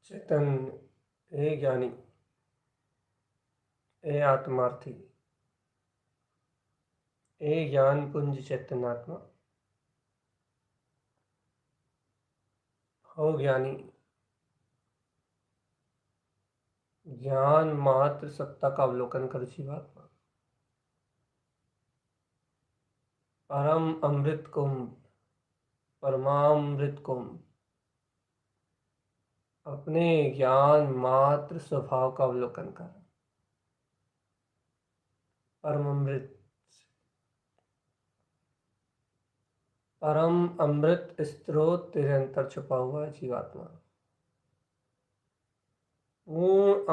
चैतन्य, हे ज्ञानी, हे आत्मार्थी, हे ज्ञान पुंज चैतन्यात्मा, हो ज्ञानी, ज्ञान मात्र सत्ता का अवलोकन कर जीवात्मा। परम अमृत कुंभ, परमामृत कुंभ, अपने ज्ञान मात्र स्वभाव का अवलोकन कर। परम अमृत, परम अमृत स्रोत तेरे अंतर छुपा हुआ है जीवात्मा। पूर्ण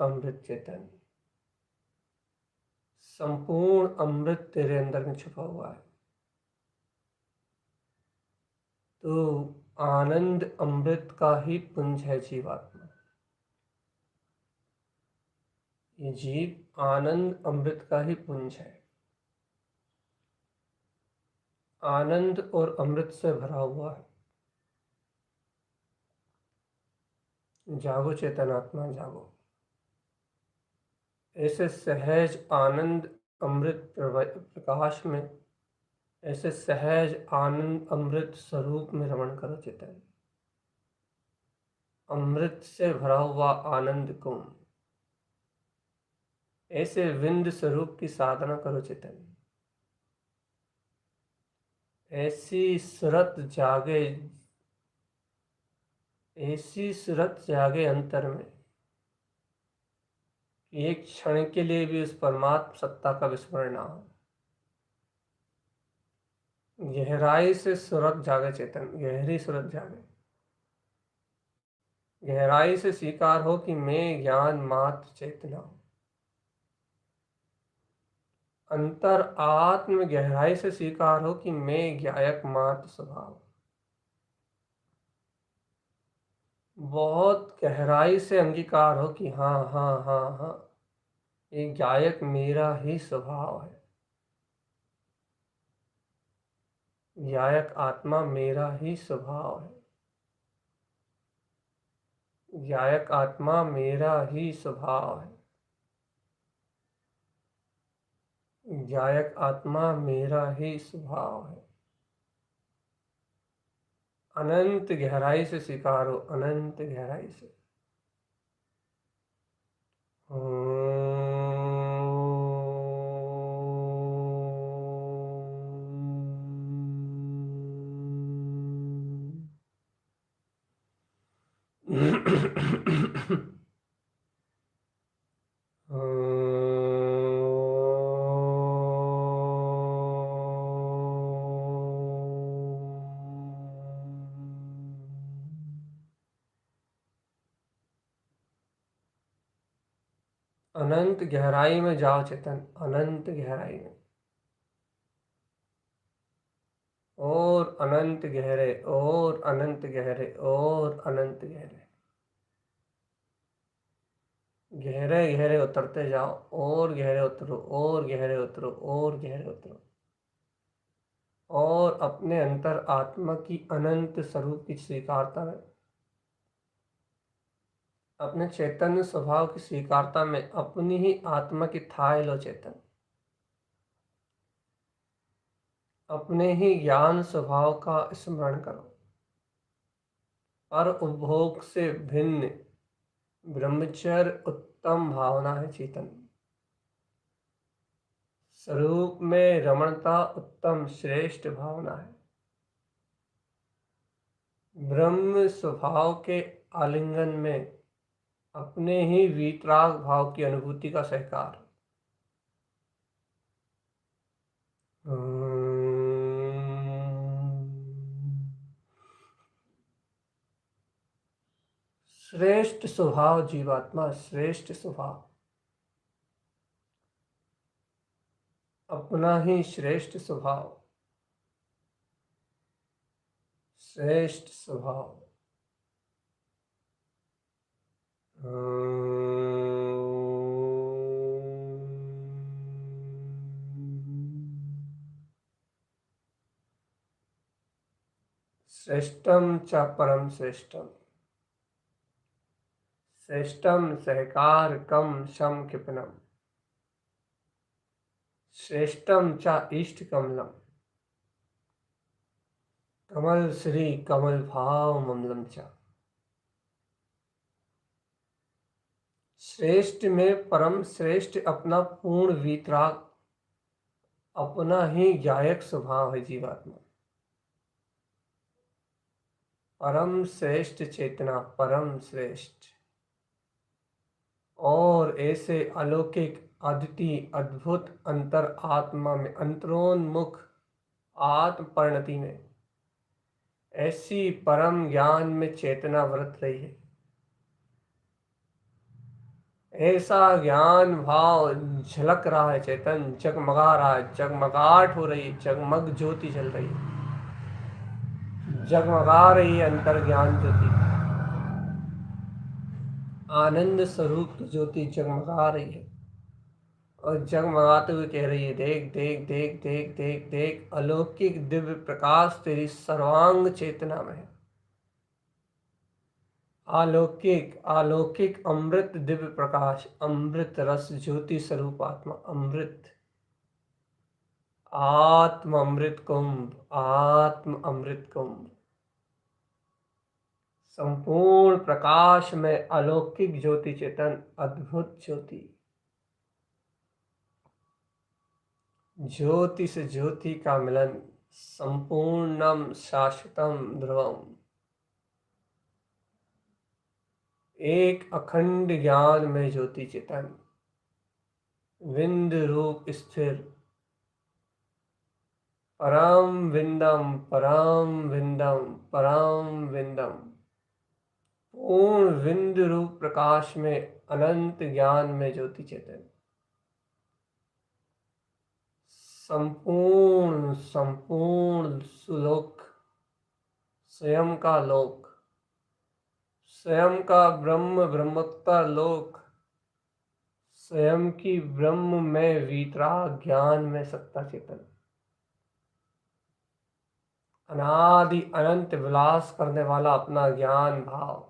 अमृत चैतन्य, संपूर्ण अमृत तेरे अंदर में छुपा हुआ है। तो आनंद अमृत का ही पुंज है जीवात्मा। ये जीव आनंद अमृत का ही पुंज है, आनंद और अमृत से भरा हुआ है। जागो चेतनात्मा जागो। ऐसे सहज आनंद अमृत प्रकाश में, ऐसे सहज आनंद अमृत स्वरूप में रमण करो चेतन। अमृत से भरा हुआ आनंद कुंभ, ऐसे विंद स्वरूप की साधना करो चेतन। ऐसी सुरत जागे, ऐसी सुरत जागे अंतर में कि एक क्षण के लिए भी उस परमात्म सत्ता का विस्मरण ना हो। गहराई से सुरत जागे चेतन, गहरी सुरत जागे। गहराई से स्वीकार हो कि मैं ज्ञान मात्र चेतना हूं। अंतर आत्म गहराई से स्वीकार हो कि मैं ज्ञायक मात्र स्वभाव। बहुत गहराई से अंगीकार हो कि हाँ हाँ हाँ हाँ, ये गायक मेरा ही स्वभाव है। गायक आत्मा मेरा ही स्वभाव है। गायक आत्मा मेरा ही स्वभाव है। गायक आत्मा मेरा ही स्वभाव है। अनंत गहराई से स्वीकारो, अनंत गहराई से। अनंत गहराई में जाओ चेतन, अनंत गहराई में, और अनंत गहरे, और अनंत गहरे, और अनंत गहरे। गहरे गहरे उतरते जाओ, और गहरे उतरो, और गहरे उतरो, और गहरे उतरो, और अपने अंतर आत्मा की अनंत स्वरूप की स्वीकारता में, अपने चैतन्य स्वभाव की स्वीकारता में अपनी ही आत्मा की थाह लो चेतन। अपने ही ज्ञान स्वभाव का स्मरण करो। पर उपभोग से भिन्न ब्रह्मचर्य उत्तम भावना है चेतन। स्वरूप में रमणता उत्तम श्रेष्ठ भावना है। ब्रह्म स्वभाव के आलिंगन में अपने ही वीतराग भाव की अनुभूति का सहकार। श्रेष्ठ स्वभाव जीवात्मा, श्रेष्ठ स्वभाव, अपना ही श्रेष्ठ स्वभाव, श्रेष्ठ स्वभाव। श्रेष्ठम च परम श्रेष्ठम, श्रेष्ठम सहकार कम शम कृपणम, श्रेष्ठम च इष्ट कमलम, कमल श्री कमल भाव ममलम च। श्रेष्ठ में परम श्रेष्ठ अपना पूर्ण वीतराग, अपना ही गायक स्वभाव है जीवात्मा। परम श्रेष्ठ चेतना, परम श्रेष्ठ, और ऐसे अलौकिक अद्वितीय अद्भुत अंतर आत्मा में, अंतरोन्मुख आत्म परिणति में, ऐसी परम ज्ञान में चेतना व्रत रही है। ऐसा ज्ञान भाव झलक रहा है चेतन, जगमगा रहा है, जगमगाहट हो रही है, जगमग ज्योति जल रही है। जगमगा रही है अंतर ज्ञान ज्योति, आनंद स्वरूप ज्योति जगमगा रही है और जगमगाते हुए कह रही है, देख देख देख देख देख देख, अलौकिक दिव्य प्रकाश तेरी सर्वांग चेतना में है। अलौकिक अलौकिक अमृत दिव्य प्रकाश, अमृत रस ज्योति स्वरूप आत्मा, अमृत आत्म अमृत कुंभ, आत्म अमृत कुंभ, संपूर्ण प्रकाश में अलौकिक ज्योति चेतन, अद्भुत ज्योति, ज्योति से ज्योति का मिलन, संपूर्णम शाश्वतम ध्रुवम, एक अखंड ज्ञान में ज्योति चेतन, विंद रूप स्थिर, परम विंदम परम विंदम परम विंदम, पूर्ण विंद रूप प्रकाश में, अनंत ज्ञान में ज्योति चेतन, संपूर्ण संपूर्ण सुलोक, स्वयं का लोक, स्वयं का ब्रह्म ब्रह्मोत्तर लोक, स्वयं की ब्रह्म में वीतराग ज्ञान में सत्ता चेतन, अनादि अनंत विलास करने वाला अपना ज्ञान भाव,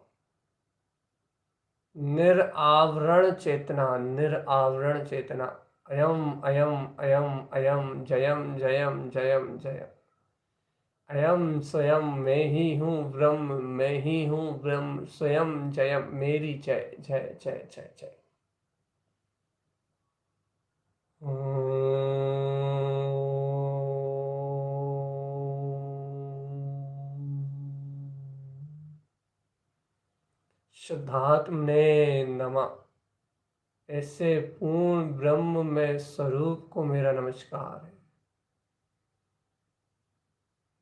निरावरण चेतना, निरावरण चेतना, अयम अयम अयम अयम जयम जयम जयम जयम, अयम स्वयं मैं ही हूँ ब्रह्म, मैं ही हूँ ब्रह्म, स्वयं जयम, मेरी जय जय जय जय जय। शुद्धात्म ने नमः। ऐसे पूर्ण ब्रह्म में स्वरूप को मेरा नमस्कार है।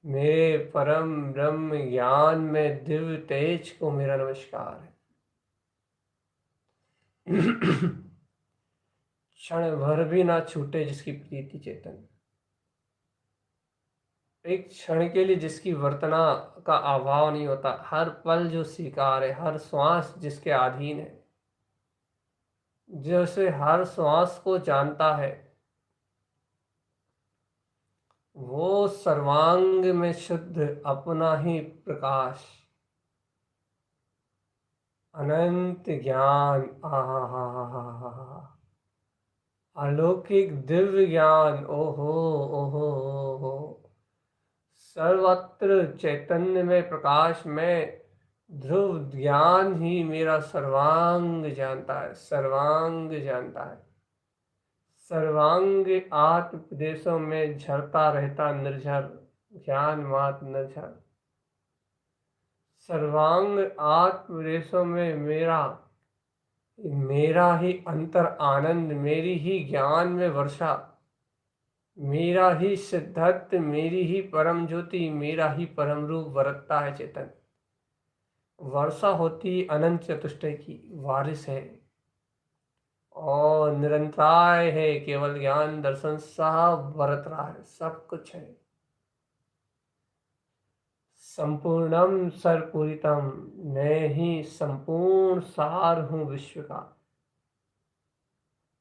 मेरे परम ब्रह्म ज्ञान में दिव्य तेज को मेरा नमस्कार है। क्षण भर भी ना छूटे जिसकी प्रीति चेतन, एक क्षण के लिए जिसकी वर्तना का अभाव नहीं होता, हर पल जो स्वीकार है, हर श्वास जिसके अधीन है, जैसे हर श्वास को जानता है, वो सर्वांग में शुद्ध अपना ही प्रकाश, अनंत ज्ञान, अलौकिक दिव्य ज्ञान, ओहो ओहो ओहो, सर्वत्र चैतन्य में प्रकाश में ध्रुव ज्ञान ही मेरा सर्वांग जानता है, सर्वांग जानता है, सर्वांग आत्म प्रदेशों में झरता रहता निर्झर ज्ञान मात निर्झर, सर्वांग आत्म प्रदेशों में मेरा मेरा ही अंतर आनंद, मेरी ही ज्ञान में वर्षा, मेरा ही सिद्धत्व, मेरी ही परम ज्योति, मेरा ही परम रूप बरतता है चेतन। वर्षा होती अनंत चतुष्टय की, बारिश है और निरंतराय है, केवल ज्ञान दर्शन सब बरत रहा है, सब कुछ है। संपूर्णम सर्वपूरितम, मैं ही संपूर्ण सार हूँ विश्व का,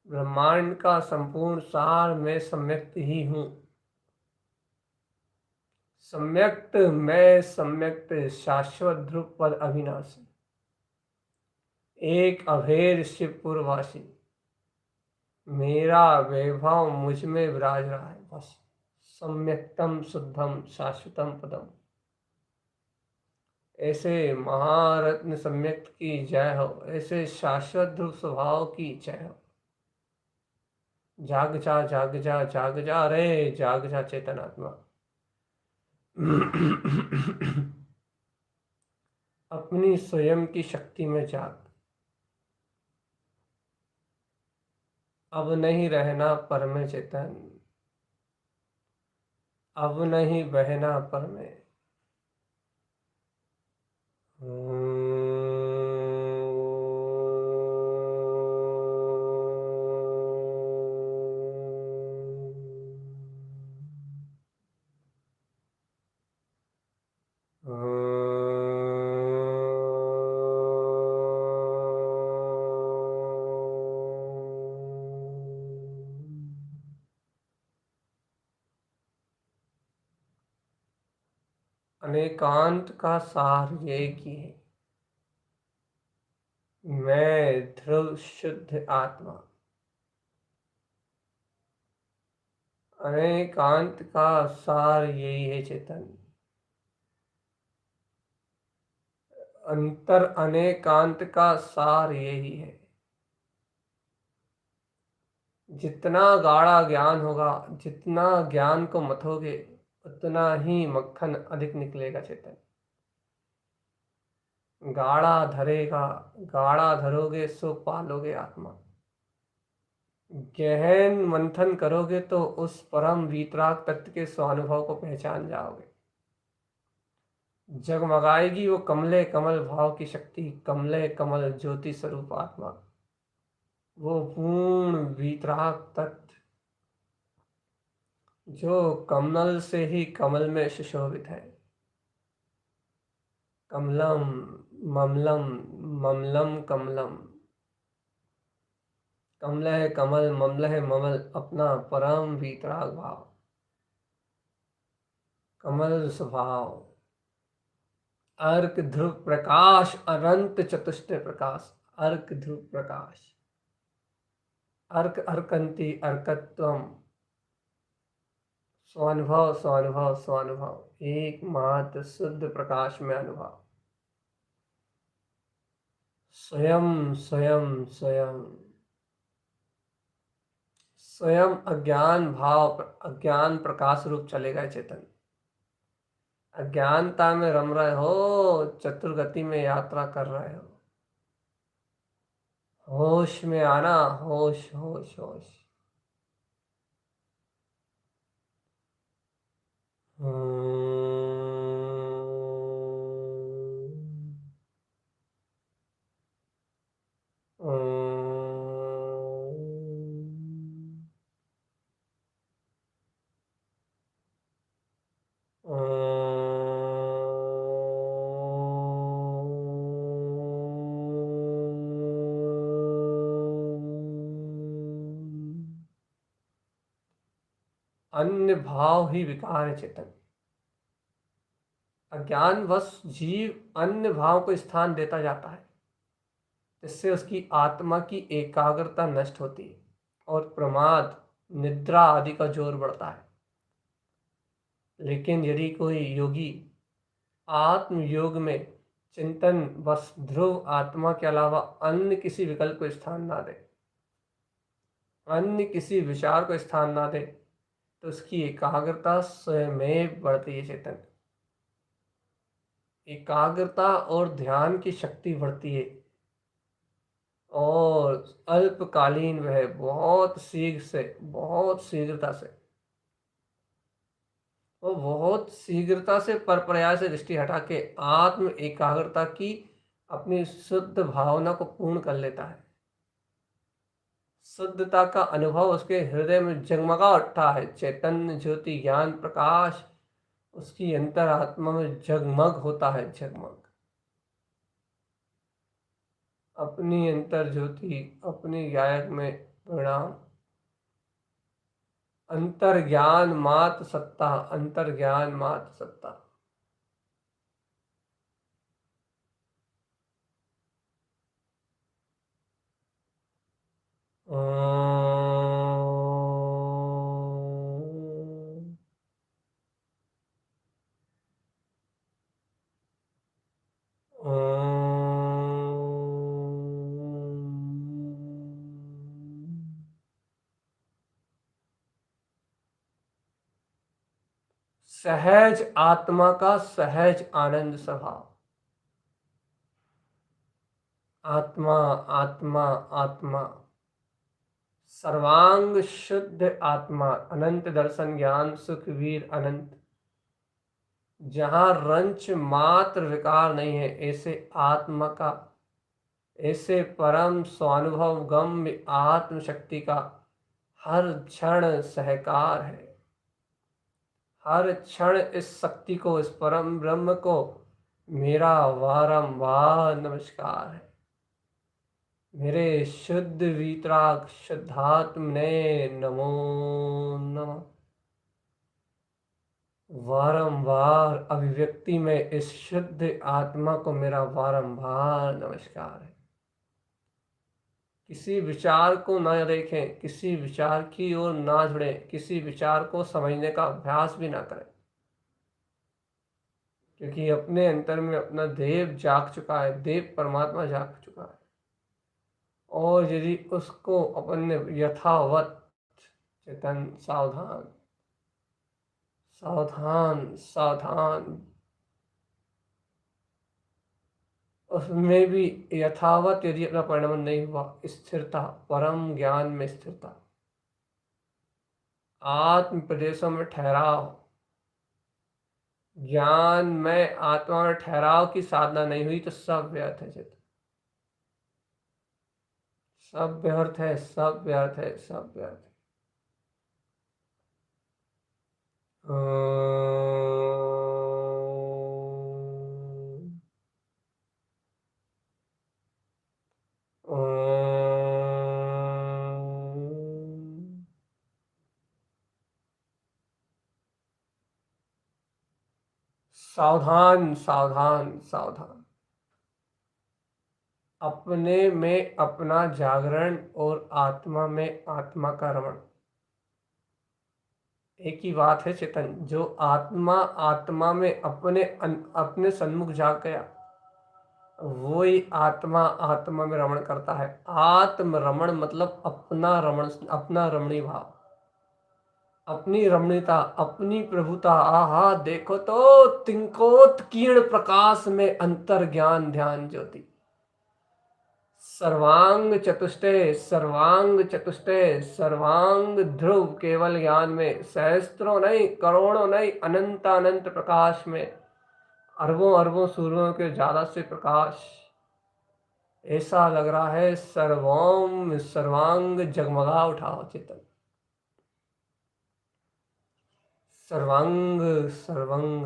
ब्रह्मांड का संपूर्ण सार मैं सम्यक्त ही हूँ। सम्यक्त मैं, सम्यक्त शाश्वत ध्रुव पद अविनाशी, एक अभेद शिवपुरवासी, मेरा वैभव मुझ में विराज रहा है बस। सम्यक्तम शुद्धम शाश्वतम पदम, ऐसे महारत्न सम्यक्त की जय हो, ऐसे शाश्वत ध्रुव स्वभाव की जय हो। जाग जा जाग जा जाग जा रे, जाग जा चेतन आत्मा। अपनी स्वयं की शक्ति में जाग। अब नहीं रहना पर में चेतन, अब नहीं बहना पर में। अनेकांत का सार ये कि है, मैं ध्रुव शुद्ध आत्मा। अनेकांत का सार यही है चेतन। अंतर अनेकांत का सार यही है। जितना गाढ़ा ज्ञान होगा, जितना ज्ञान को मथोगे, उतना ही मक्खन अधिक निकलेगा चेतन। गाढ़ा धरेगा, गाढ़ा धरोगे सो पालोगे आत्मा। गहन मंथन करोगे तो उस परम वीतराग तत्व के स्वानुभव को पहचान जाओगे। जगमगाएगी वो कमले कमल भाव की शक्ति, कमले कमल ज्योति स्वरूप आत्मा, वो पूर्ण वीतराग तत्व जो कमल से ही कमल में सुशोभित है। कमलम ममलम ममलम कमलम, कमल कमल ममल ममल अपना परम वीतराग भाव, कमल स्वभाव, अर्क ध्रुव प्रकाश, अनंत चतुष्ट प्रकाश, अर्क ध्रुव प्रकाश, अर्क अर्कंती अर्कत्वम, स्वानुभव स्वानुभव स्वानुभव, एकमात्र शुद्ध प्रकाश में अनुभव, स्वयं स्वयं स्वयं स्वयं अज्ञान भाव, अज्ञान प्रकाश रूप चले गए चेतन। अज्ञानता में रम रहे हो, चतुर्गति में यात्रा कर रहे हो। होश में आना, होश होश होश। अन्य भाव ही विकार है चेतन। अज्ञानवश जीव अन्य भाव को स्थान देता जाता है, इससे उसकी आत्मा की एकाग्रता नष्ट होती है और प्रमाद, निद्रा आदि का जोर बढ़ता है। लेकिन यदि कोई योगी आत्म योग में चिंतन बस ध्रुव आत्मा के अलावा अन्य किसी विकल्प को स्थान ना दे, अन्य किसी विचार को स्थान ना दे, तो उसकी एकाग्रता स्वयं बढ़ती है चेतन। एकाग्रता और ध्यान की शक्ति बढ़ती है और अल्पकालीन वह बहुत शीघ्रता से वो बहुत शीघ्रता से पर प्रयास से दृष्टि हटा के आत्म एकाग्रता की अपनी शुद्ध भावना को पूर्ण कर लेता है। शुद्धता का अनुभव उसके हृदय में जगमगा उठता है। चैतन्य ज्योति ज्ञान प्रकाश उसकी अंतरात्मा में जगमग होता है, जगमग। अपनी अंतर ज्योति अपनी गायक में प्रणाम। अंतर ज्ञान मात सत्ता, अंतर ज्ञान मात सत्ता। सहज आत्मा का सहज आनंद स्वभाव। आत्मा आत्मा आत्मा, सर्वांग शुद्ध आत्मा, अनंत दर्शन ज्ञान सुख वीर अनंत, जहां रंच मात्र विकार नहीं है, ऐसे आत्मा का, ऐसे परम स्वानुभव गम्य आत्म शक्ति का हर क्षण सहकार है, हर क्षण इस शक्ति को, इस परम ब्रह्म को मेरा बारंबार नमस्कार है। मेरे शुद्ध वीतराग शुद्धात्म ने नमो नमः। बारंबार अभिव्यक्ति में इस शुद्ध आत्मा को मेरा बारंबार नमस्कार है। किसी विचार को न देखें, किसी विचार की ओर ना जुड़ें, किसी विचार को समझने का अभ्यास भी ना करें, क्योंकि अपने अंतर में अपना देव जाग चुका है, देव परमात्मा जाग चुका है। और यदि उसको अपन यथावत चेतन, सावधान सावधान सावधान, उसमें भी यथावत यदि अपना परिणमन नहीं हुआ, स्थिरता, परम ज्ञान में स्थिरता, आत्म प्रदेशों में ठहराव, ज्ञान में आत्मा में ठहराव की साधना नहीं हुई तो सब व्यर्थ है चित्त, सब व्यर्थ है, सब व्यर्थ है, सब व्यर्थ है। सावधान सावधान सावधान, अपने में अपना जागरण और आत्मा में आत्मा का रमण एक ही बात है चेतन। जो आत्मा आत्मा में अपने सन्मुख जाग गया, वो ही आत्मा आत्मा में रमण करता है। आत्म रमण मतलब अपना रमण, अपना रमणी भाव, अपनी रमणीयता, अपनी प्रभुता। आहा, देखो तो तिंकोत किरण प्रकाश में अंतर ज्ञान ध्यान ज्योति, सर्वांग चतुष्टय, सर्वांग चतुष्टय, सर्वांग ध्रुव केवल ज्ञान में, सहस्त्रों नहीं, करोड़ों नहीं, अनंत अनंत प्रकाश में, अरबों अरबों सूर्यों के ज्यादा से प्रकाश। ऐसा लग रहा है सर्वोम सर्वांग जगमगा उठा हो चेतन, सर्वांग सर्वंग।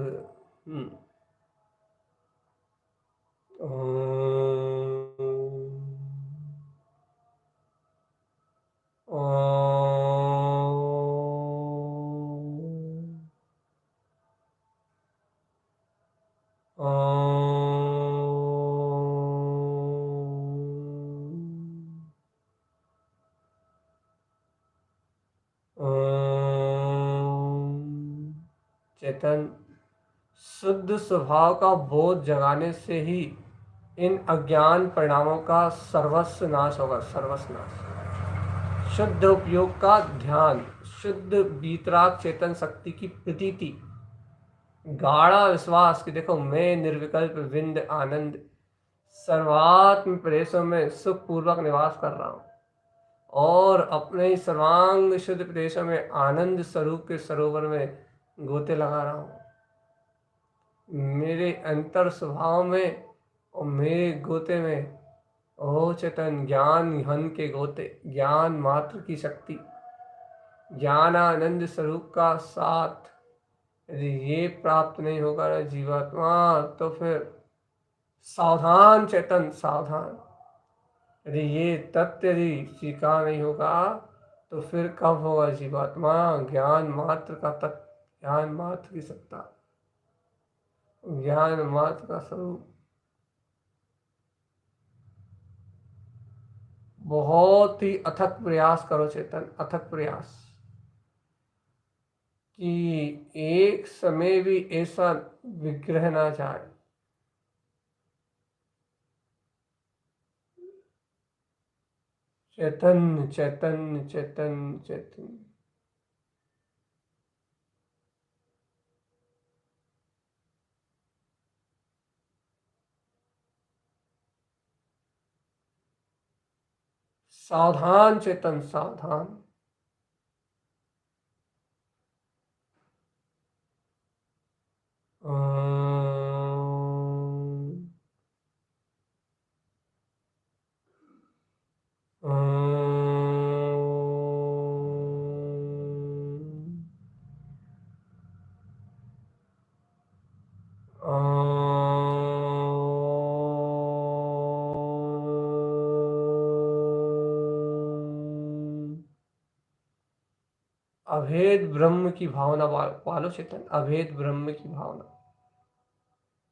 चेतन, शुद्ध स्वभाव का बोध जगाने से ही इन अज्ञान परिणामों का सर्वस्व नाश होगा, सर्वस्व नाश। शुद्ध उपयोग का ध्यान, शुद्ध बीतराग चेतन शक्ति की प्रतीति, गाढ़ा विश्वास कि देखो मैं निर्विकल्प विंद आनंद सर्वात्म प्रदेशों में सुखपूर्वक निवास कर रहा हूँ, और अपने ही सर्वांग शुद्ध प्रदेशों में आनंद स्वरूप के सरोवर में गोते लगा रहा हूँ। मेरे अंतर स्वभाव में और मेरे गोते में ओ चेतन ज्ञान घन के गोते, ज्ञान मात्र की शक्ति, ज्ञानानंद स्वरूप का साथ यदि ये प्राप्त नहीं होगा ना जीवात्मा, तो फिर सावधान चेतन सावधान। यदि ये तथ्य यदि स्वीकार नहीं होगा तो फिर कब होगा जीवात्मा ज्ञान मात्र का तत्व, ज्ञान मात्र की सत्ता, ज्ञान मात्र का स्वरूप। बहुत ही अथक प्रयास करो चेतन, अथक प्रयास, कि एक समय भी ऐसा विग्रह ना जाए। चेतन चेतन चेतन चेतन, सावधान चेतन सावधान। अभेद ब्रह्म की भावना पालो चेतन, अभेद ब्रह्म की भावना।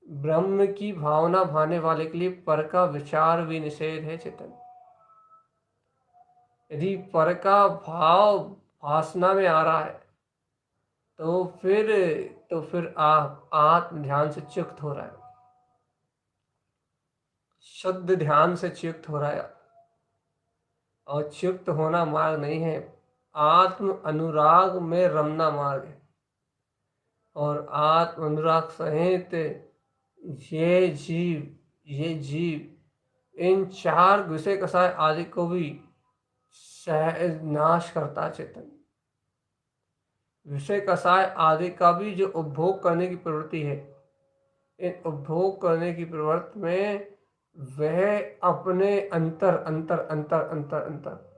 ब्रह्म की भावना भाने वाले के लिए पर का विचार भी निषेध है चेतन। यदि पर का भाव भासना में आ रहा है तो फिर आप आत्म ध्यान से च्युत हो रहा है, शुद्ध ध्यान से च्युत हो रहा है। और च्युत होना मार्ग नहीं है, आत्म अनुराग में रमना मार्ग है। और आत्म अनुराग सहित ये जीव इन चार विषय कसाय आदि को भी सहज नाश करता चेतन। विषय कसाय आदि का भी जो उपभोग करने की प्रवृत्ति है, इन उपभोग करने की प्रवृत्ति में वह अपने अंतर अंतर अंतर अंतर अंतर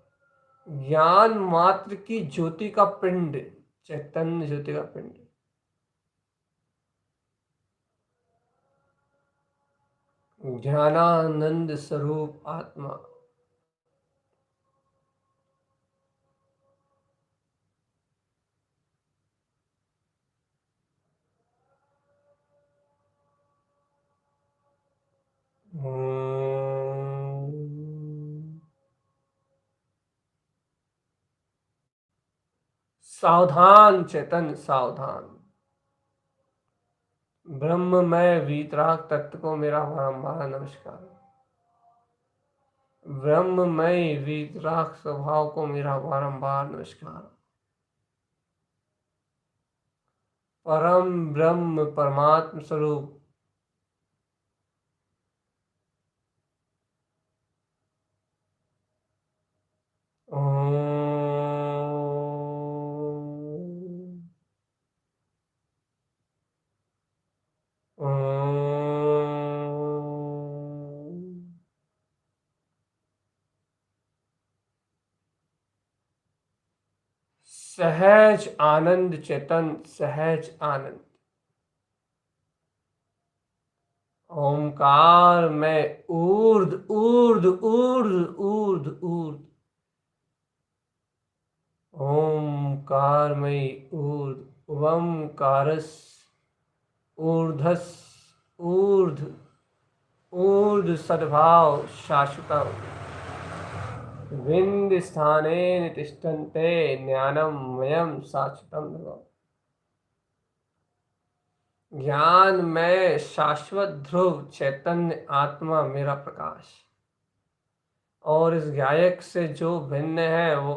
ज्ञान मात्र की ज्योति का पिंड, चैतन्य ज्योति का पिंड, ज्ञानानंद स्वरूप आत्मा, सावधान चेतन सावधान। ब्रह्ममय वीतराग तत्व को मेरा बारंबार नमस्कार। ब्रह्ममय वीतराग स्वभाव को मेरा बारंबार नमस्कार। परम ब्रह्म परमात्म स्वरूप सहज आनंद चेतन, सहज आनंद। ओमकार में ऊर्ध ऊर्ध ऊर्ध ऊर्ध ऊर्ध, ओमकार में ऊर्ध ओमकारस ऊर्धस ऊर्ध ऊर्ध सद्भाव शाश्वतम विंद स्थाने तिष्ठन्ते ज्ञानम मयम शाश्वतम ध्रुवम्। ज्ञान में शाश्वत ध्रुव चैतन्य आत्मा मेरा प्रकाश। और इस गायक से जो भिन्न है वो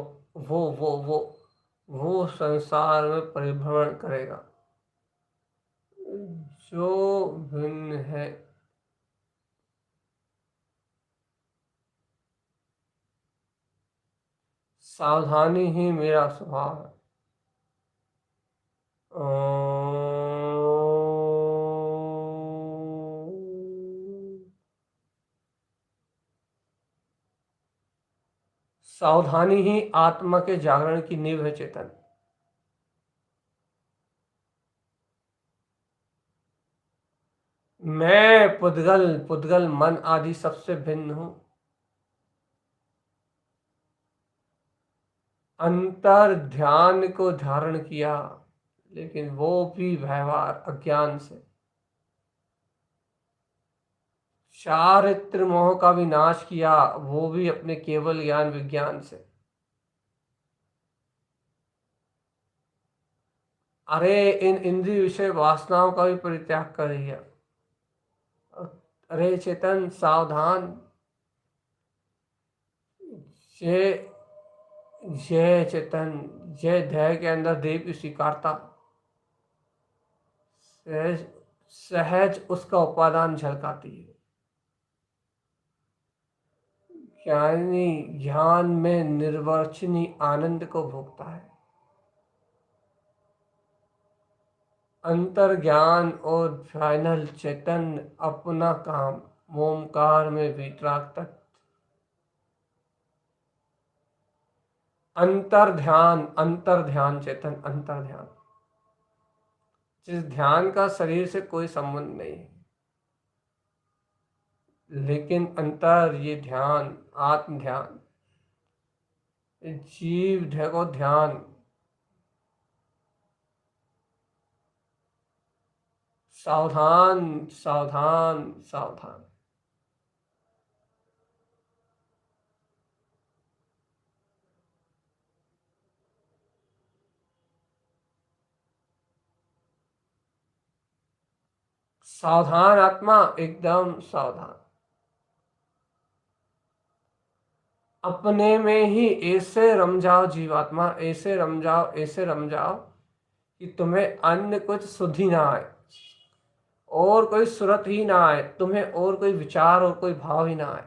संसार में परिभ्रमण करेगा। जो भिन्न है सावधानी ही मेरा स्वभाव है। सावधानी ही आत्मा के जागरण की नींव है चेतन। मैं पुद्गल पुद्गल मन आदि सबसे भिन्न हूं। अंतर ध्यान को धारण किया, लेकिन वो भी व्यवहार अज्ञान से। चारित्र मोह का भी नाश किया, वो भी अपने केवल ज्ञान विज्ञान से। अरे इन इंद्रिय विषय वासनाओं का भी परित्याग कर दिया। अरे चेतन सावधान, जय जय चेतन, जय ध्यय के अंदर देव की स्वीकारता, सहज सहज उसका उपादान झलकाती है। ज्ञानी ज्ञान में निर्वचनीय आनंद को भोगता है। अंतर ज्ञान और फाइनल चैतन्य अपना काम ओमकार में वितराग तक। अंतर ध्यान चेतन, अंतर ध्यान, जिस ध्यान का शरीर से कोई संबंध नहीं है, लेकिन अंतर ये ध्यान आत्म ध्यान, जीव को ध्यान सावधान सावधान सावधान। सावधान आत्मा, एकदम सावधान। अपने में ही ऐसे रम जाओ जीवात्मा, ऐसे रम जाओ, ऐसे रम जाओ कि तुम्हें अन्य कुछ सुध ही ना आए, और कोई सुरत ही ना आए, तुम्हें और कोई विचार और कोई भाव ही ना आए।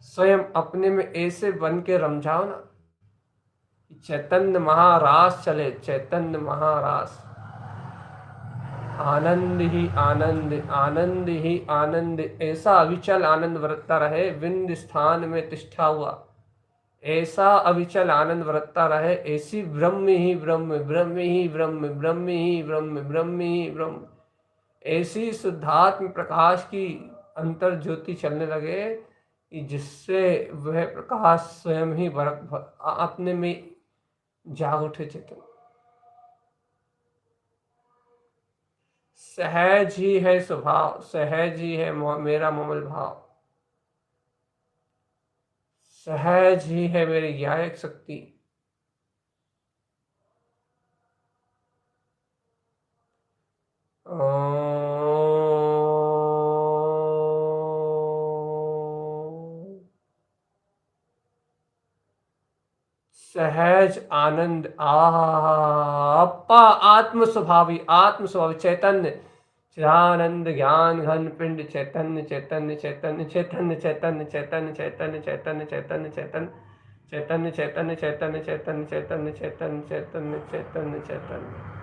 स्वयं अपने में ऐसे बन के रम जाओ ना, चैतन्य महारास चले, चैतन्य महारास। आनंद ही आनंद, आनंद ही आनंद, ऐसा अविचल आनंद बरतता रहे, बिंद स्थान में तिष्ठा हुआ, ऐसा अविचल आनंद बरतता रहे। ऐसी ब्रह्म ही ब्रह्म, ब्रह्म ही ब्रह्म, ब्रह्म ही ब्रह्म, ब्रह्म ही ब्रह्म, ऐसी शुद्धात्म प्रकाश की अंतर ज्योति चलने लगे कि जिससे वह प्रकाश स्वयं ही अपने में जाग उठे चेतन। सहज ही है स्वभाव, सहज ही है मेरा ममल भाव, सहज ही है मेरी ज्ञायक शक्ति। सहज आनंद, अपा आत्म स्वभावी, आत्म स्वभावी चैतन्य, चिदानंद ज्ञान घन पिंड, चैतन्य चैतन्य चैतन्य चैतन्य चैतन्य चैतन्य चैतन्य चैतन्य चैतन्य चैतन्य चैतन्य चैतन्य चैतन्य चैतन्य चैतन्य चैतन्य चैतन्य चैतन्य चैतन्य।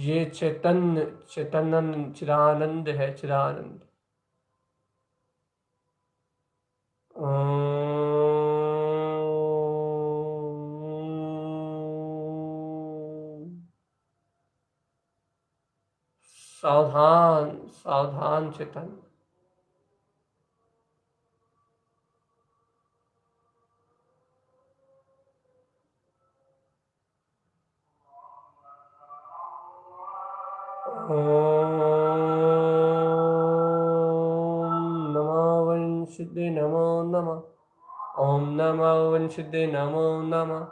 ये चैतन्य, चैतन्य चिदानंद है, चिदानंद। सावधान सावधान चेतन। नमो वंशिदे नमो नमः, ओम नमो वंशिदे नमो नमः,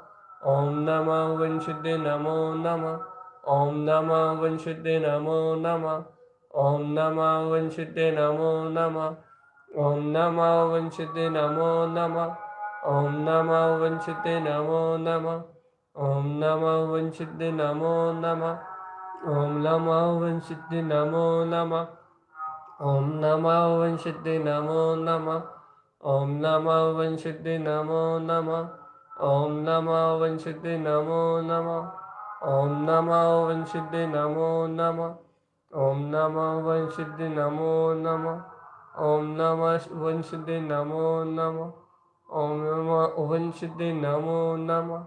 ओम नमो वंशिदे नमो नमः, ओम नमो वंशिदे नमो नमः, ओम नमो वंशिदे नमो नमः, ओम नमो वंशिदे नमो नमः, ओम नमो वंशिदे नमो नमः, ओम नमो वंशिदे नमो नमः, ओम नमो वंशिदे नमो नमः, ओम नमो वंशिदे नमो नमः, ओम नमो वंशिदे नमो नमः, ओम नमो वंशिदे नमो नमः, ओम नमो वंशिदे नमो नमः, ओम नमो वंशिदे नमो नमः, ओम नमः वंशिदे नमो नमः, ओम नमः वंशिदे नमो नमः,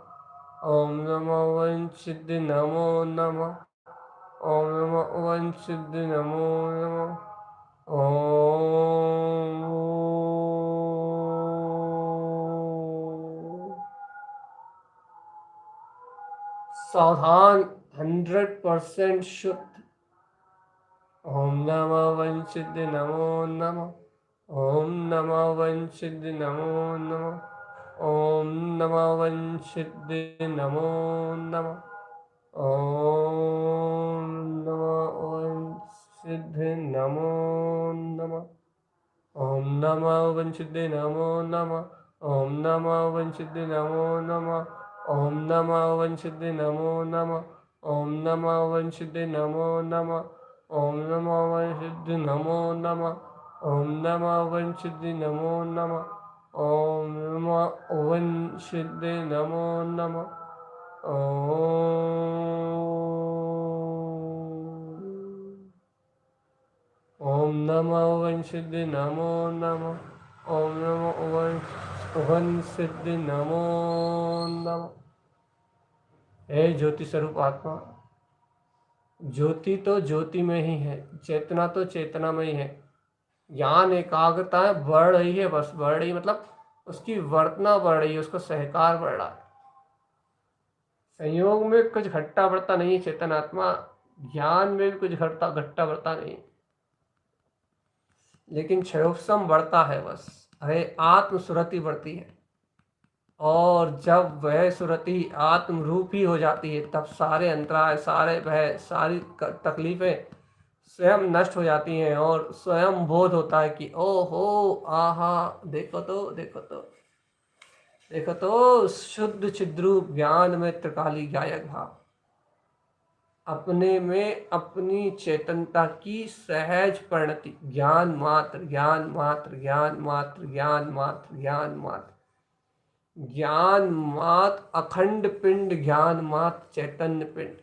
ओम नमः वंशिदे नमो नमः, ओम नमः वंशिदे नमो नमः, ओम। सावधान, 100% शुद्ध। ओम नमः वंशिदे नमो नमः, ओम नमः वंशिदे नमो नमः, ओम नमः वंशिदे नमो नमः, ओम नमः वंशिदे नमो नमः, ओम नमः वंशिदे नमो नमः, ओम नमः वंशिदे नमो नमः, ओम नमः वंशिदे नमो नमः, ओम नमः वंशिदे नमो नमः, ओम नमः वंशिदे नमो नमः, ओम नमः वंशिदे नमो नमः, ओम नमः वंशिदे नमो नमः, ओम नमः वंशिदे नमो नमः, ओम नमः वंशिदे नमो नमः, हे ज्योति स्वरूप आत्मा, ज्योति तो ज्योति में ही है, चेतना तो चेतना में ही है। ज्ञान एकाग्रता बढ़ रही है, बस बढ़ रही मतलब उसकी वर्तना बढ़ रही है, उसका सहकार बढ़ रहा है। संयोग में कुछ घटता बढ़ता नहीं है चेतन आत्मा, ज्ञान में भी कुछ घटता घटता बढ़ता नहीं, लेकिन क्षयोपम बढ़ता है बस। अरे आत्म सुरति बढ़ती है, और जब वह सुरति आत्म रूप ही हो जाती है, तब सारे अंतराय, सारे भय, सारी तकलीफें स्वयं नष्ट हो जाती हैं, और स्वयं बोध होता है कि ओहो आहा, देखो तो देखो तो देखो तो, शुद्ध चिद्रूप ज्ञान में त्रिकाली गायक भाव, अपने में अपनी चेतनता की सहज परिणति, ज्ञान मात्र ज्ञान मात्र ज्ञान मात्र ज्ञान मात्र ज्ञान मात्र ज्ञान मात्र अखंड पिंड, ज्ञान मात्र चैतन्य पिंड,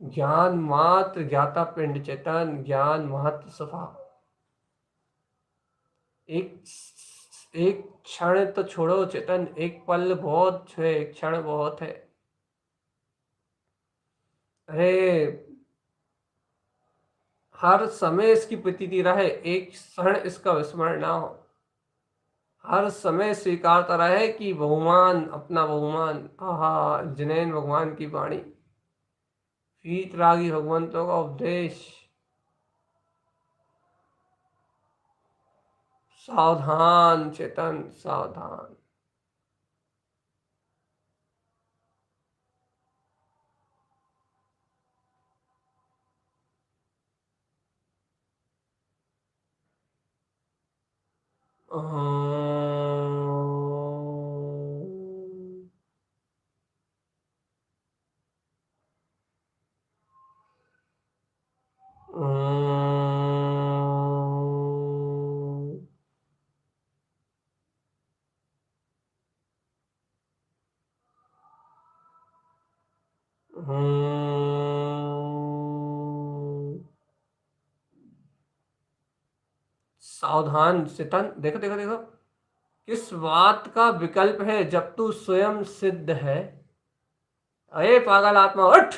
ज्ञान मात्र ज्ञाता पिंड चेतन, ज्ञान मात्र स्वभाव। एक एक क्षण तो छोड़ो चेतन, एक पल बहुत है, एक क्षण बहुत है। अरे हर समय इसकी प्रतीति रहे, एक क्षण इसका विस्मरण ना हो। हर समय स्वीकारता रहे कि बहुमान अपना बहुमान। आहा, जिनेन भगवान की वाणी, वीतरागी भगवंतों का उपदेश। सावधान चेतन, सावधान। सावधान चेतन, देखो देखो देखो, किस बात का विकल्प है जब तू स्वयं सिद्ध है। अरे पागल आत्मा उठ,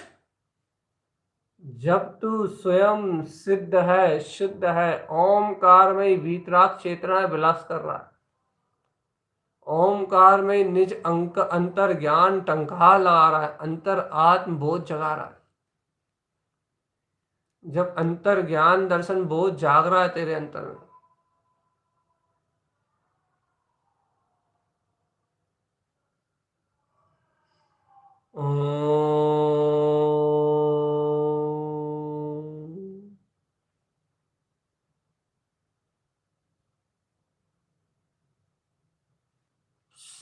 जब तू स्वयं सिद्ध है, शुद्ध है, ओमकार में वीतराग चेतना विलास कर रहा है, ओमकार में निज अंक अंतर ज्ञान टंकार लगा रहा है, अंतर आत्म बोध जगा रहा है। जब अंतर ज्ञान दर्शन बोध जाग रहा है तेरे अंतर में,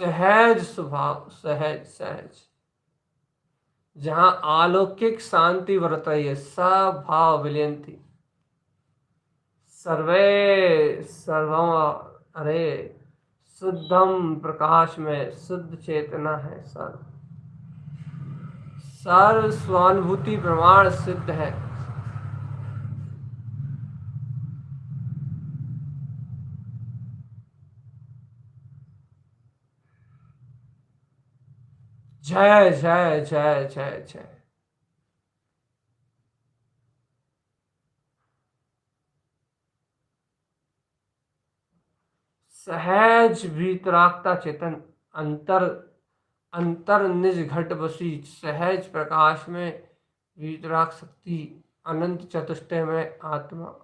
सहज स्वभाव, सहज सहज, जहां अलौकिक शांति बरत रही है, सब भाव विलीन थी, सर्वे सर्वम। अरे शुद्धम प्रकाश में शुद्ध चेतना है सर, सर्व स्वानुभूति प्रमाण सिद्ध है। जय जय जय जय जय। सहज भीतरागता चेतन, अंतर अंतर निज घट बसी, सहज प्रकाश में वीतराग शक्ति, अनंत चतुष्टय में आत्मा।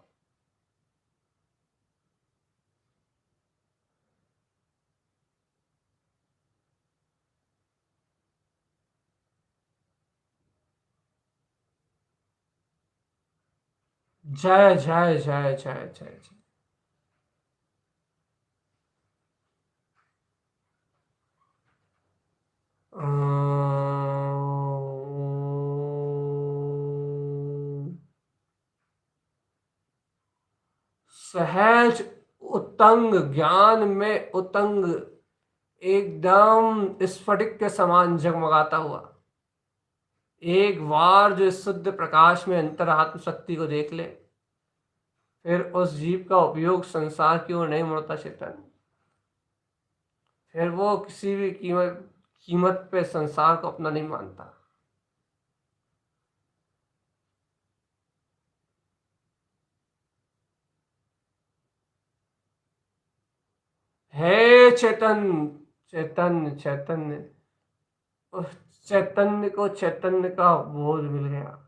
जय जय जय जय जय जय। सहज उतंग ज्ञान में उतंग, एकदम स्फटिक के समान जगमगाता हुआ, एक बार जो शुद्ध प्रकाश में अंतर आत्म शक्ति को देख ले, फिर उस जीव का उपयोग संसार की ओर नहीं मुड़ता चेतन, फिर वो किसी भी कीमत कीमत पे संसार को अपना नहीं मानता। हे चैतन्य, चैतन्य चैतन्य, उस चैतन्य को चैतन्य का बोध मिल गया।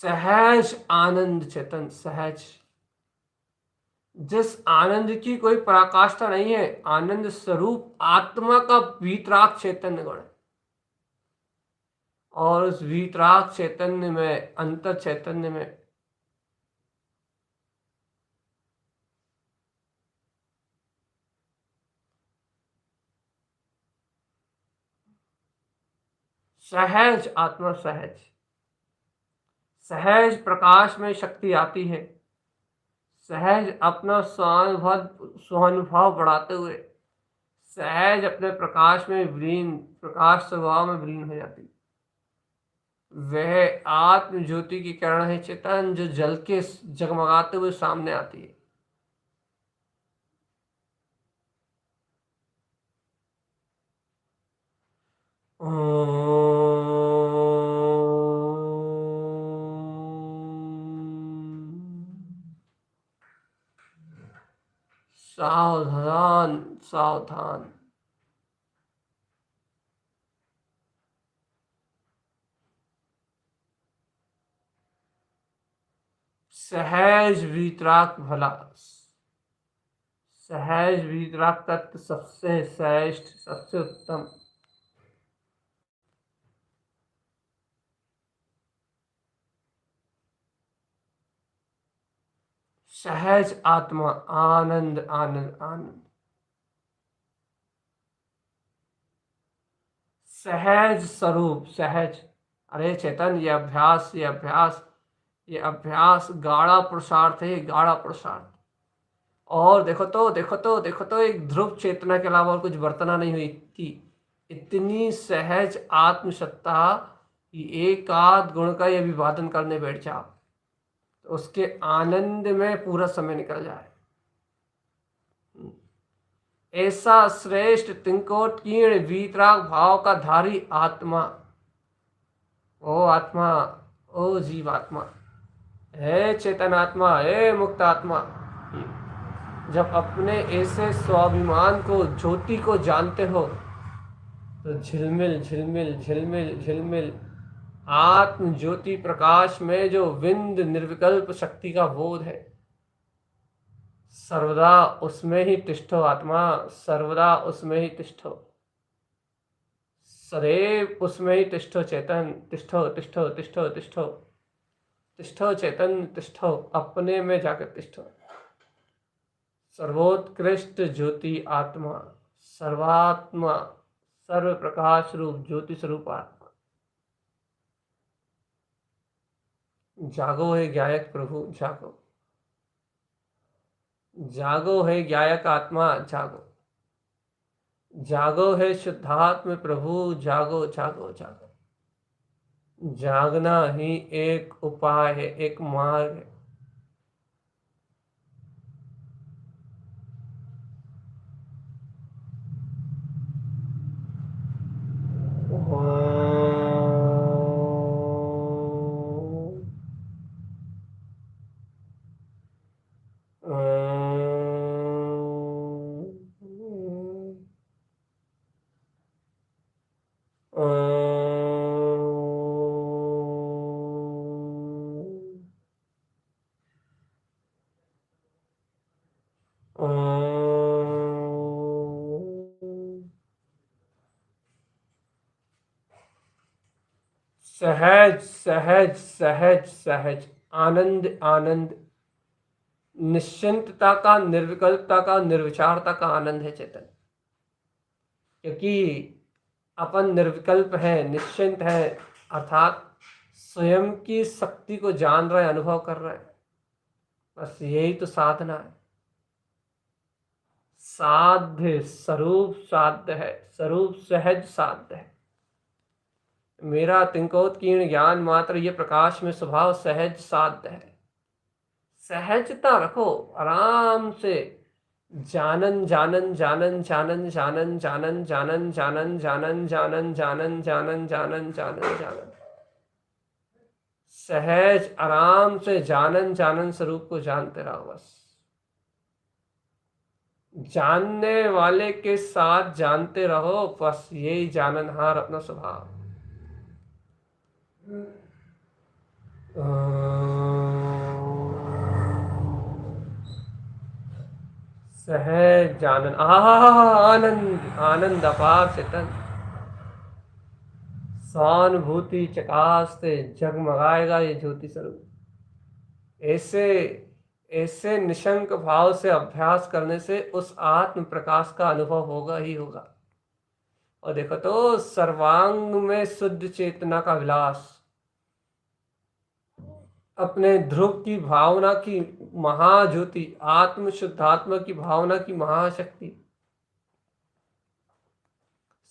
सहज आनंद चेतन, सहज, जिस आनंद की कोई पराकाष्ठा नहीं है, आनंद स्वरूप आत्मा का वीतराग चैतन्य गुण है। और उस वीतराग चैतन्य में, अंतर चैतन्य में सहज आत्मा, सहज सहज प्रकाश में शक्ति आती है, सहज अपना स्वानुभव बढ़ाते हुए सहज अपने प्रकाश में विलीन, प्रकाश स्वभाव में विलीन हो जाती। वह आत्म ज्योति की किरण है चेतन, जो जल के जगमगाते हुए सामने आती है। सावधान, सावधान, सहज वीतराग भला, सहज वीतराग तत्व सबसे श्रेष्ठ, सबसे उत्तम। सहज आत्मा, आनंद आनंद आनंद, सहज स्वरूप, सहज। अरे चेतन, ये अभ्यास, ये अभ्यास, ये अभ्यास गाढ़ा पुरुषार्थ है, गाढ़ा पुरुषार्थ। और देखो तो, देखो तो, देखो तो, एक ध्रुव चेतना के अलावा और कुछ बर्तना नहीं हुई थी। इतनी सहज आत्मसत्ता कि एक आध गुण का ये अभिवादन करने बैठ जाओ तो उसके आनंद में पूरा समय निकल जाए। ऐसा श्रेष्ठ तिंकोत्कीर्ण वीतराग भाव का धारी आत्मा, ओ आत्मा, ओ जीवात्मा, हे चेतन आत्मा, हे मुक्त आत्मा, जब अपने ऐसे स्वाभिमान को, ज्योति को जानते हो तो झिलमिल झिलमिल झिलमिल झिलमिल आत्म ज्योति प्रकाश में जो विंद निर्विकल्प शक्ति का बोध है, सर्वदा उसमें ही तिष्ठो आत्मा, सर्वदा उसमें ही तिष्ठो, सदैव उसमें ही तिष्ठो चेतन, तिष्ठो तिष्ठो तिष्ठो तिष्ठो तिष्ठो चेतन, तिष्ठो, अपने में जाकर तिष्ठो। सर्वोत्कृष्ट ज्योति आत्मा, सर्वात्मा, सर्व प्रकाश रूप ज्योति स्वरूप आत्मा। जागो है ज्ञायक प्रभु, जागो, जागो है ज्ञायक आत्मा, जागो, जागो है शुद्धात्म प्रभु, जागो जागो जागो। जागना ही एक उपाय है, एक मार्ग है। सहज सहज सहज सहज, आनंद आनंद, निश्चिंतता का, निर्विकल्पता का, निर्विचारता का आनंद है चेतन। क्योंकि अपन निर्विकल्प है, निश्चिंत है, अर्थात स्वयं की शक्ति को जान रहे, अनुभव कर रहे हैं। बस यही तो साधना है। साध्य स्वरूप साध्य है, स्वरूप सहज साध्य है। मेरा तिंकोत्कीर्ण ज्ञान मात्र ये प्रकाश में स्वभाव सहज साध्य है, सहजता रखो, आराम से जानन जानन जानन जानन जानन जानन जानन जानन जानन जानन जानन जानन जानन जानन जानन, सहज आराम से जानन जानन स्वरूप को जानते रहो। बस जानने वाले के साथ जानते रहो, बस यही जाननहार अपना स्वभाव। सहज जानन, आनंद आनंद अपार चेतन, सहानुभूति चकास्ते जगमगाएगा ये ज्योति स्वरूप। ऐसे ऐसे निशंक भाव से अभ्यास करने से उस आत्म प्रकाश का अनुभव होगा ही होगा। और देखो तो सर्वांग में शुद्ध चेतना का विलास, अपने ध्रुव की भावना की महाज्योति, आत्म शुद्धात्मा की भावना की महाशक्ति,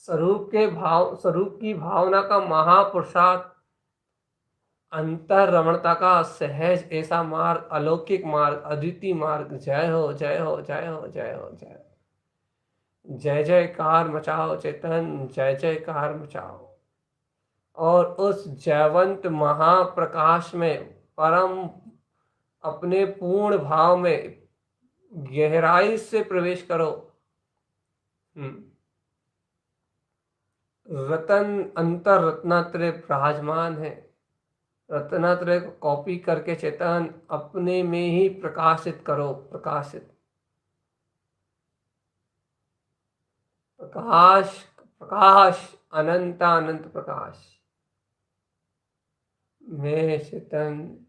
स्वरूप की भावना का महापुरुषार्थ, अंतर रमणता का सहज ऐसा मार्ग, अलौकिक मार्ग, अद्वितीय मार्ग। जय हो जय हो जय हो जय हो जय, जय जयकार मचाओ चेतन, जय जयकार मचाओ। और उस जयवंत महाप्रकाश में परम अपने पूर्ण भाव में गहराई से प्रवेश करो। रतन अंतर रत्नात्रय विराजमान है, रत्नात्रय को कॉपी करके चेतन अपने में ही प्रकाशित करो। प्रकाशित प्रकाश प्रकाश अनंत अनंत प्रकाश में चेतन।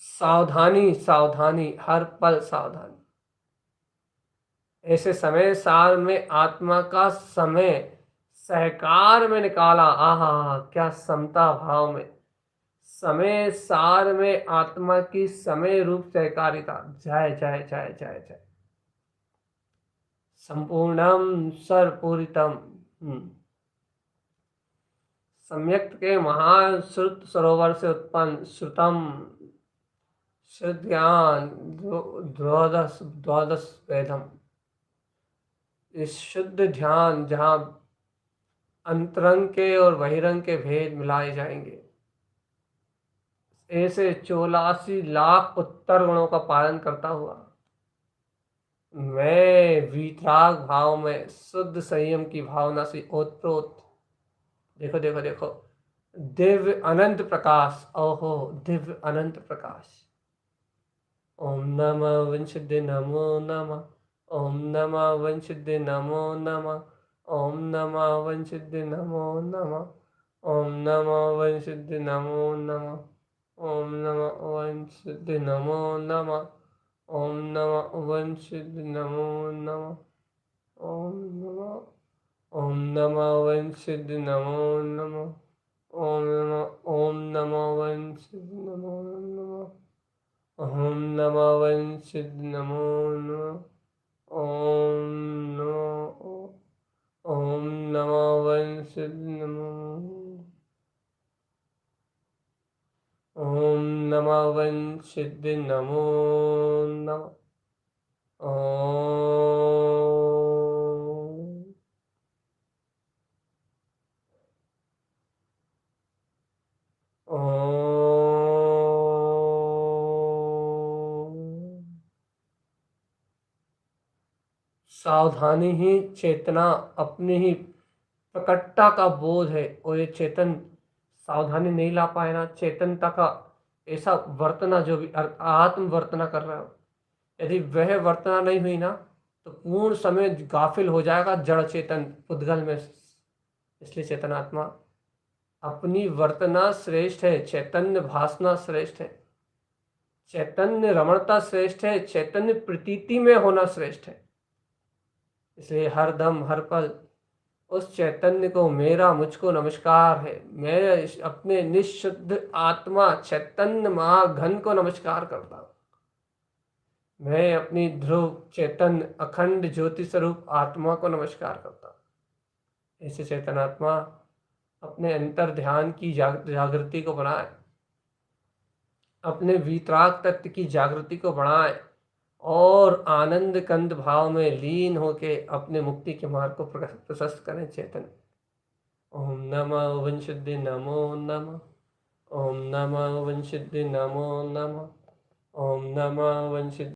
सावधानी सावधानी, हर पल सावधानी। ऐसे समय सार में आत्मा का समय सहकार में निकाला। आहा, क्या समता भाव में समय सार में आत्मा की समय रूप सहकारिता। जय जय जय जय जय, संपूर्णम सर्वपूरितम। सम्यक के महान श्रुत सरोवर से उत्पन्न श्रुतम, शुद्ध ज्ञान, द्वादश द्वादश वेदम। इस शुद्ध ध्यान जहाँ अंतरंग के और बहिरंग के भेद मिलाए जाएंगे, ऐसे 84 लाख उत्तर गुणों का पालन करता हुआ मैं वीतराग भाव में शुद्ध संयम की भावना से ओतप्रोत, देखो देखो देखो, दिव्य अनंत प्रकाश। ओहो, दिव्य अनंत प्रकाश। ओम नमः विंशुद्धि नमो नमः, ओम नमः विंशुद्धि नमो नमः, ओम नमः विंशुद्धि नमो नमः, ओम नमः विंशुद्धि नमो नमः, ओम नमः विंशुद्धि नमो नमः, ओम नमः विंशुद्धि नमो नमः, ओम नमः विंशुद्धि नमो नमः, ओम नमः विंशुद्धि नमो नमः, ओम नमः विंशुद्धि नमो नमः, ओम नमः विंशुद्धि नमो, ओम नमः विंशुद्धि नमो नमः, सावधानी ही चेतना, अपनी ही प्रकटता का बोध है। और ये चेतन सावधानी नहीं ला पाए ना, चेतनता का ऐसा वर्तना, जो भी आत्म वर्तना कर रहा हो, यदि वह वर्तना नहीं हुई ना, तो पूर्ण समय गाफिल हो जाएगा जड़ चेतन पुद्गल में। इसलिए चेतनात्मा अपनी वर्तना श्रेष्ठ है, चैतन्य भासना श्रेष्ठ है, चैतन्य रमणता श्रेष्ठ है, चैतन्य प्रतीति में होना श्रेष्ठ है। इसलिए हर दम हर पल उस चैतन्य को मेरा मुझको नमस्कार है। मैं अपने निशुद्ध आत्मा चैतन्य महाघन को नमस्कार करता हूँ। मैं अपनी ध्रुव चेतन अखंड ज्योति स्वरूप आत्मा को नमस्कार करता हूँ। ऐसे चेतन आत्मा अपने अंतर ध्यान की जागृति को बढ़ाए, अपने वीतराग तत्व की जागृति को बढ़ाए और आनंद कंद भाव में लीन होके अपने मुक्ति के मार्ग को प्रशस्त करें। चेतन ओम नमः वंशुद्धि नमो नमः, ओम नमः वंशुद्धि नमो नमः, ओम नमः वंशुद्धि